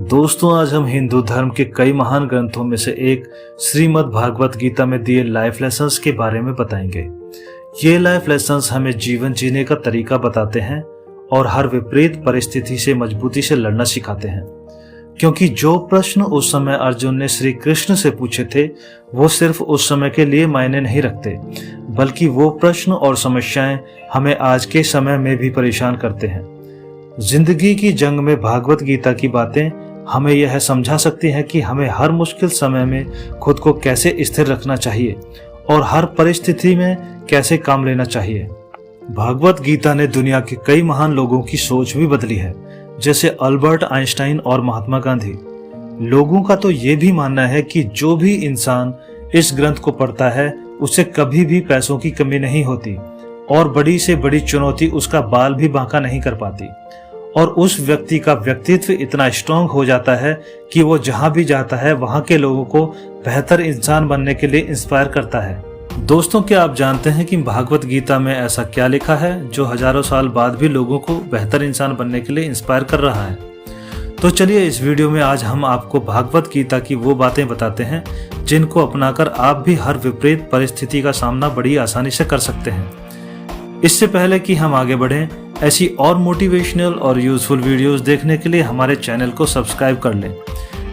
दोस्तों, आज हम हिंदू धर्म के कई महान ग्रंथों में से एक श्रीमद् भागवत गीता में दिए लाइफ लेसन्स के बारे में बताएंगे। ये लाइफ लेसन्स हमें जीवन जीने का तरीका बताते हैं और हर विपरीत परिस्थिति से मजबूती से लड़ना सिखाते हैं। क्योंकि जो प्रश्न उस समय अर्जुन ने श्री कृष्ण से पूछे थे वो सिर्फ उस समय के लिए मायने नहीं रखते, बल्कि वो प्रश्न और समस्याएं हमें आज के समय में भी परेशान करते हैं। जिंदगी की जंग में भागवत गीता की बातें हमें यह समझा सकती हैं कि हमें हर मुश्किल समय में खुद को कैसे स्थिर रखना चाहिए और हर परिस्थिति में कैसे काम लेना चाहिए। भागवत गीता ने दुनिया के कई महान लोगों की सोच भी बदली है, जैसे अल्बर्ट आइंस्टाइन और महात्मा गांधी। लोगों का तो ये भी मानना है कि जो भी इंसान इस ग्रंथ को पढ़ता है उसे कभी भी पैसों की कमी नहीं होती और बड़ी से बड़ी चुनौती उसका बाल भी बांका नहीं कर पाती, और उस व्यक्ति का व्यक्तित्व इतना स्ट्रांग हो जाता है कि वो जहां भी जाता है वहां के लोगों को बेहतर इंसान बनने के लिए इंस्पायर करता है। दोस्तों, क्या आप जानते हैं कि भागवत गीता में ऐसा क्या लिखा है जो हजारों साल बाद भी लोगों को बेहतर इंसान बनने के लिए इंस्पायर कर रहा है? तो चलिए इस वीडियो में आज हम आपको भागवत गीता की वो बातें बताते हैं जिनको अपनाकर आप भी हर विपरीत परिस्थिति का सामना बड़ी आसानी से कर सकते हैं। इससे पहले कि हम आगे बढ़ें, ऐसी और मोटिवेशनल और यूजफुल वीडियोस देखने के लिए हमारे चैनल को सब्सक्राइब कर लें।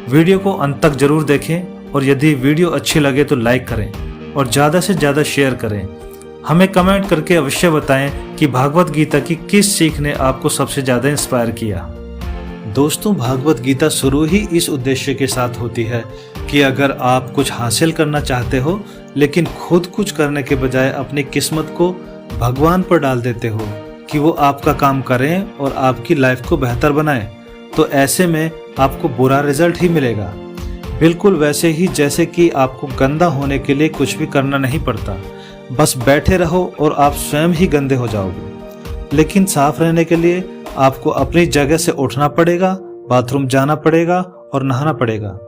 वीडियो को अंत तक जरूर देखें और यदि वीडियो अच्छी लगे तो लाइक करें और ज़्यादा से ज़्यादा शेयर करें। हमें कमेंट करके अवश्य बताएं कि भागवत गीता की किस सीख ने आपको सबसे ज़्यादा इंस्पायर किया। दोस्तों, भागवत गीता शुरू ही इस उद्देश्य के साथ होती है कि अगर आप कुछ हासिल करना चाहते हो लेकिन खुद कुछ करने के बजाय अपनी किस्मत को भगवान पर डाल देते हो कि वो आपका काम करें और आपकी लाइफ को बेहतर बनाएं, तो ऐसे में आपको बुरा रिजल्ट ही मिलेगा। बिल्कुल वैसे ही जैसे कि आपको गंदा होने के लिए कुछ भी करना नहीं पड़ता, बस बैठे रहो और आप स्वयं ही गंदे हो जाओगे। लेकिन साफ रहने के लिए आपको अपनी जगह से उठना पड़ेगा, बाथरूम जाना पड़ेगा और नहाना पड़ेगा।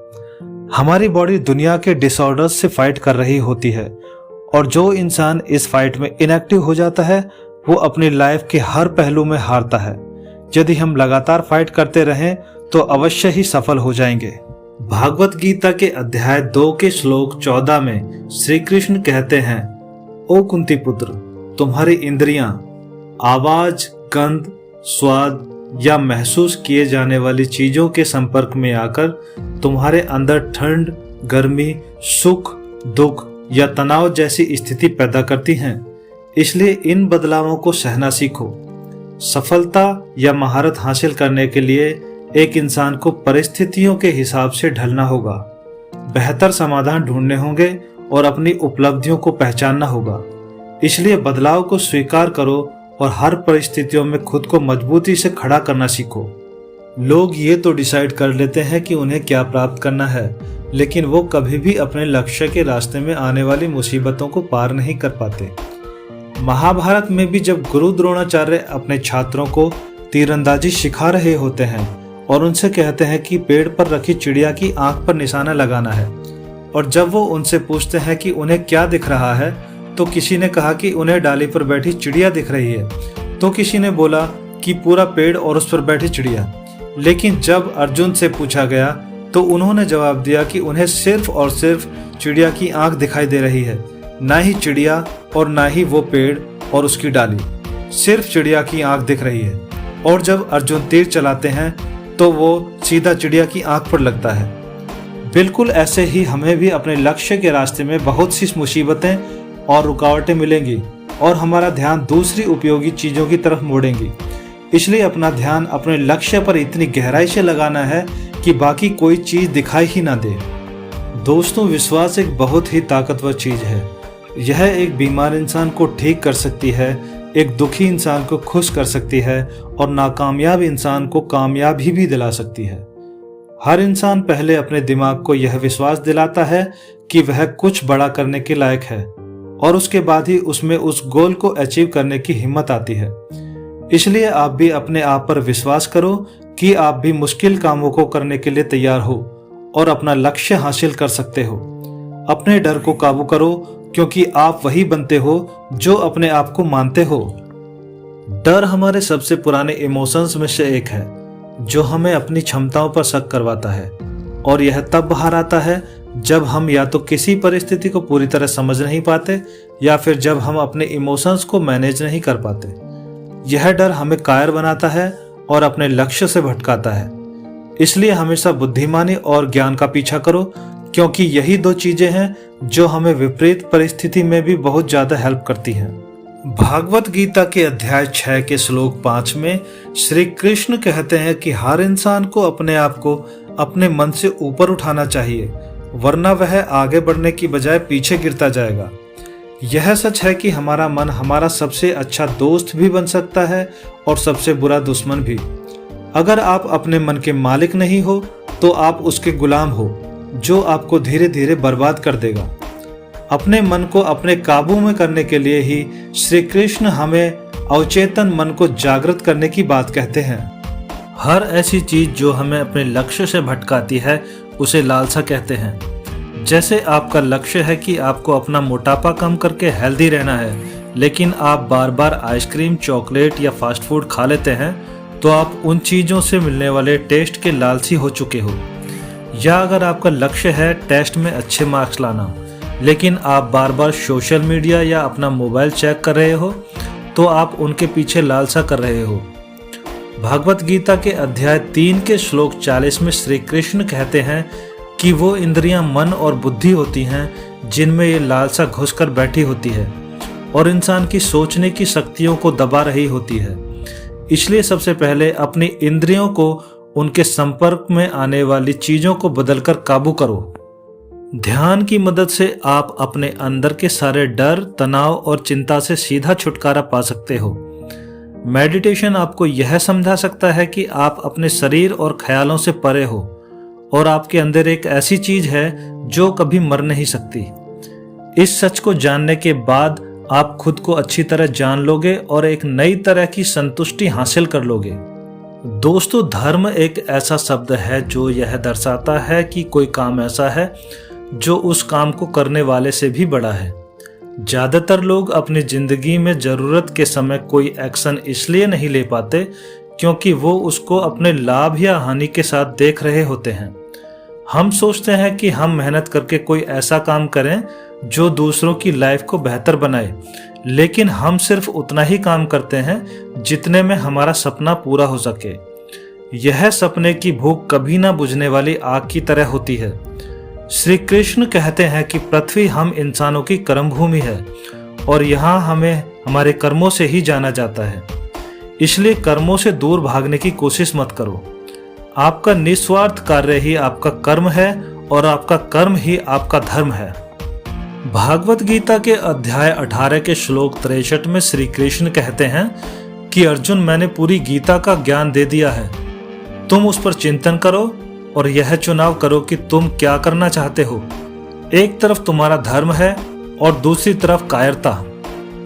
हमारी बॉडी दुनिया के डिसऑर्डर्स से फाइट कर रही होती है और जो इंसान इस फाइट में इनएक्टिव हो जाता है वो अपनी लाइफ के हर पहलू में हारता है। यदि हम लगातार फाइट करते रहें तो अवश्य ही सफल हो जाएंगे। भागवत गीता के अध्याय 2 के श्लोक 14 में श्री कृष्ण कहते हैं, ओ कुंती पुत्र, तुम्हारी इंद्रियां आवाज, गंध, स्वाद या महसूस किए जाने वाली चीजों के संपर्क में आकर तुम्हारे अंदर ठंड, गर्मी, सुख, दुख या तनाव जैसी स्थिति पैदा करती हैं। इसलिए इन बदलावों को सहना सीखो। सफलता या महारत हासिल करने के लिए एक इंसान को परिस्थितियों के हिसाब से ढलना होगा, बेहतर समाधान ढूंढने होंगे और अपनी उपलब्धियों को पहचानना होगा। इसलिए बदलाव को स्वीकार करो और हर परिस्थितियों में खुद को मजबूती से खड़ा करना सीखो। लोग ये तो डिसाइड कर लेते हैं कि उन्हें क्या प्राप्त करना है, लेकिन वो कभी भी अपने लक्ष्य के रास्ते में आने वाली मुसीबतों को पार नहीं कर पाते। महाभारत में भी जब गुरु द्रोणाचार्य अपने छात्रों को तीरंदाजी सिखा रहे होते हैं और उनसे कहते हैं कि पेड़ पर रखी चिड़िया की आंख पर निशाना लगाना है, और जब वो उनसे पूछते हैं कि उन्हें क्या दिख रहा है, तो किसी ने कहा कि उन्हें डाली पर बैठी चिड़िया दिख रही है, तो किसी ने बोला कि पूरा पेड़ और उस पर बैठी चिड़िया। लेकिन जब अर्जुन से पूछा गया तो उन्होंने जवाब दिया कि उन्हें सिर्फ और सिर्फ चिड़िया की आंख दिखाई दे रही है, ना ही चिड़िया और ना ही वो पेड़ और उसकी डाली, सिर्फ चिड़िया की आंख दिख रही है। और जब अर्जुन तीर चलाते हैं तो वो सीधा चिड़िया की आंख पर लगता है। बिल्कुल ऐसे ही हमें भी अपने लक्ष्य के रास्ते में बहुत सी मुसीबतें और रुकावटें मिलेंगी और हमारा ध्यान दूसरी उपयोगी चीजों की तरफ मोड़ेंगी। इसलिए अपना ध्यान अपने लक्ष्य पर इतनी गहराई से लगाना है कि बाकी कोई चीज दिखाई ही ना दे। दोस्तों, विश्वास एक बहुत ही ताकतवर चीज है। यह एक बीमार इंसान को ठीक कर सकती है, एक दुखी इंसान को खुश कर सकती है और नाकामयाब इंसान को कामयाबी भी दिला सकती है। हर इंसान पहले अपने दिमाग को यह विश्वास दिलाता है कि वह कुछ बड़ा करने के लायक है और उसके बाद ही उसमें उस गोल को अचीव करने की हिम्मत आती है। इसलिए आप भी अपने आप पर विश्वास करो कि आप भी मुश्किल कामों को करने के लिए तैयार हो और अपना लक्ष्य हासिल कर सकते हो। अपने डर को काबू करो, क्योंकि आप वही बनते हो जो अपने आप को मानते हो। डर हमारे सबसे पुराने इमोशंस में से एक है जो हमें अपनी क्षमताओं पर शक करवाता है, और यह तब बाहर आता है जब हम या तो किसी परिस्थिति को पूरी तरह समझ नहीं पाते या फिर जब हम अपने इमोशंस को मैनेज नहीं कर पाते। यह डर हमें कायर बनाता है और अपने लक्ष्य से भटकाता है। इसलिए हमेशा बुद्धिमानी और ज्ञान का पीछा करो, क्योंकि यही दो चीजें हैं जो हमें विपरीत परिस्थिति में भी बहुत ज्यादा हेल्प करती हैं। भागवत गीता के अध्याय 6 के श्लोक 5 में श्री कृष्ण कहते हैं कि हर इंसान को अपने आप को अपने मन से ऊपर उठाना चाहिए, वरना वह आगे बढ़ने की बजाय पीछे गिरता जाएगा। यह सच है कि हमारा मन हमारा सबसे अच्छा दोस्त भी बन सकता है और सबसे बुरा दुश्मन भी। अगर आप अपने मन के मालिक नहीं हो तो आप उसके गुलाम हो, जो आपको धीरे धीरे बर्बाद कर देगा। अपने मन को अपने काबू में करने के लिए ही श्री कृष्ण हमें अवचेतन मन को जागृत करने की बात कहते हैं। हर ऐसी चीज जो हमें अपने लक्ष्य से भटकाती है उसे लालसा कहते हैं। जैसे आपका लक्ष्य है कि आपको अपना मोटापा कम करके हेल्दी रहना है, लेकिन आप बार बार आइसक्रीम, चॉकलेट या फास्ट फूड खा लेते हैं, तो आप उन चीज़ों से मिलने वाले टेस्ट के लालची हो चुके हो। या अगर आपका लक्ष्य है टेस्ट में अच्छे मार्क्स लाना, लेकिन आप बार बार सोशल मीडिया या अपना मोबाइल चेक कर रहे हो, तो आप उनके पीछे लालसा कर रहे हो। भागवत गीता के अध्याय 3 के श्लोक 40 में श्री कृष्ण कहते हैं कि वो इंद्रियां मन और बुद्धि होती हैं जिनमें ये लालसा घुसकर बैठी होती है और इंसान की सोचने की शक्तियों को दबा रही होती है। इसलिए सबसे पहले अपनी इंद्रियों को उनके संपर्क में आने वाली चीजों को बदलकर काबू करो। ध्यान की मदद से आप अपने अंदर के सारे डर, तनाव और चिंता से सीधा छुटकारा पा सकते हो। मेडिटेशन आपको यह समझा सकता है कि आप अपने शरीर और ख्यालों से परे हो और आपके अंदर एक ऐसी चीज है जो कभी मर नहीं सकती। इस सच को जानने के बाद आप खुद को अच्छी तरह जान लोगे और एक नई तरह की संतुष्टि हासिल कर लोगे। दोस्तों, धर्म एक ऐसा शब्द है जो यह दर्शाता है कि कोई काम ऐसा है जो उस काम को करने वाले से भी बड़ा है। ज्यादातर लोग अपनी जिंदगी में जरूरत के समय कोई एक्शन इसलिए नहीं ले पाते क्योंकि वो उसको अपने लाभ या हानि के साथ देख रहे होते हैं। हम सोचते हैं कि हम मेहनत करके कोई ऐसा काम करें जो दूसरों की लाइफ को बेहतर बनाए, लेकिन हम सिर्फ उतना ही काम करते हैं जितने में हमारा सपना पूरा हो सके। यह सपने की भूख कभी ना बुझने वाली आग की तरह होती है। श्री कृष्ण कहते हैं कि पृथ्वी हम इंसानों की कर्म भूमि है और यहाँ हमें हमारे कर्मों से ही जाना जाता है। इसलिए कर्मों से दूर भागने की कोशिश मत करो। आपका निस्वार्थ कार्य ही आपका कर्म है और आपका कर्म ही आपका धर्म है। भागवत गीता के अध्याय 18 के श्लोक 63 में श्री कृष्ण कहते हैं कि अर्जुन, मैंने पूरी गीता का ज्ञान दे दिया है। तुम उस पर चिंतन करो और यह चुनाव करो कि तुम क्या करना चाहते हो। एक तरफ तुम्हारा धर्म है और दूसरी तरफ कायरता।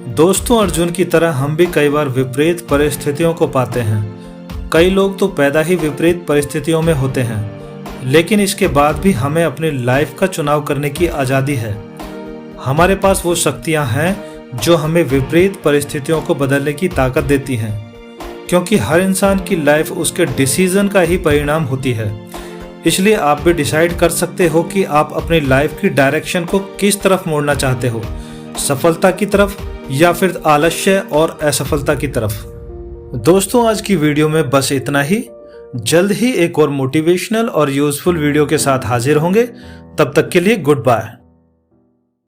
दोस्तों, अर्जुन की तरह हम भी कई बार विपरीत परिस्थितियों को पाते हैं। कई लोग तो पैदा ही विपरीत परिस्थितियों में होते हैं, लेकिन इसके बाद भी हमें अपनी लाइफ का चुनाव करने की आज़ादी है। हमारे पास वो शक्तियां हैं जो हमें विपरीत परिस्थितियों को बदलने की ताकत देती हैं, क्योंकि हर इंसान की लाइफ उसके डिसीजन का ही परिणाम होती है। इसलिए आप भी डिसाइड कर सकते हो कि आप अपनी लाइफ की डायरेक्शन को किस तरफ मोड़ना चाहते हो, सफलता की तरफ या फिर आलस्य और असफलता की तरफ। दोस्तों, आज की वीडियो में बस इतना ही। जल्द ही एक और मोटिवेशनल और यूजफुल वीडियो के साथ हाजिर होंगे। तब तक के लिए गुड बाय।